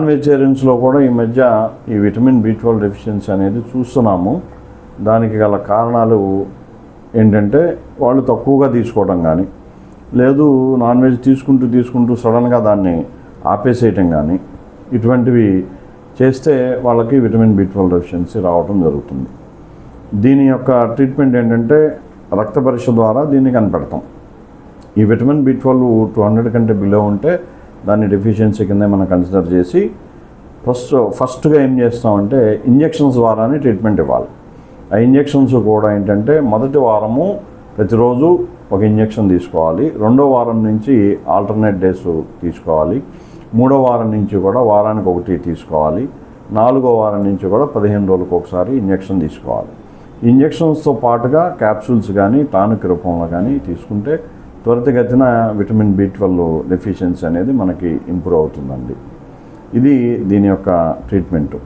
Non వెజిటేరియన్స్లో కూడా ఈ మధ్య ఈ విటమిన్ B12 డెఫిషియన్సీ అనేది చూస్తున్నాము. దానికి గల కారణాలు ఏంటంటే వాళ్ళు తక్కువగా తీసుకోవడం కానీ, లేదు నాన్ వెజ్ తీసుకుంటూ సడన్గా దాన్ని ఆపేసేయటం కానీ, ఇటువంటివి చేస్తే వాళ్ళకి విటమిన్ B12 డెఫిషియన్సీ రావడం జరుగుతుంది. దీని యొక్క ట్రీట్మెంట్ ఏంటంటే రక్త పరీక్ష ద్వారా దీన్ని కనిపెడతాం. ఈ విటమిన్ B12 200 కంటే బిలో ఉంటే దాన్ని డెఫిషియన్సీ కింద మనం కన్సిడర్ చేసి ఫస్ట్గా ఏం చేస్తామంటే ఇంజెక్షన్స్ ద్వారానే ట్రీట్మెంట్ ఇవ్వాలి. ఆ ఇంజెక్షన్స్ కూడా ఏంటంటే మొదటి వారము ప్రతిరోజు ఒక ఇంజెక్షన్ తీసుకోవాలి, రెండో వారం నుంచి ఆల్టర్నేట్ డేస్ తీసుకోవాలి, మూడో వారం నుంచి కూడా వారానికి ఒకటి తీసుకోవాలి, నాలుగో వారం నుంచి కూడా 15 రోజులకు ఒకసారి ఇంజెక్షన్ తీసుకోవాలి. ఇంజెక్షన్స్తో పాటుగా క్యాప్సూల్స్ కానీ టానిక్ రూపంలో కానీ తీసుకుంటే త్వరితగతిన విటమిన్ B12 డెఫిషియన్సీ అనేది మనకి ఇంప్రూవ్ అవుతుందండి. ఇది దీని యొక్క ట్రీట్మెంటు.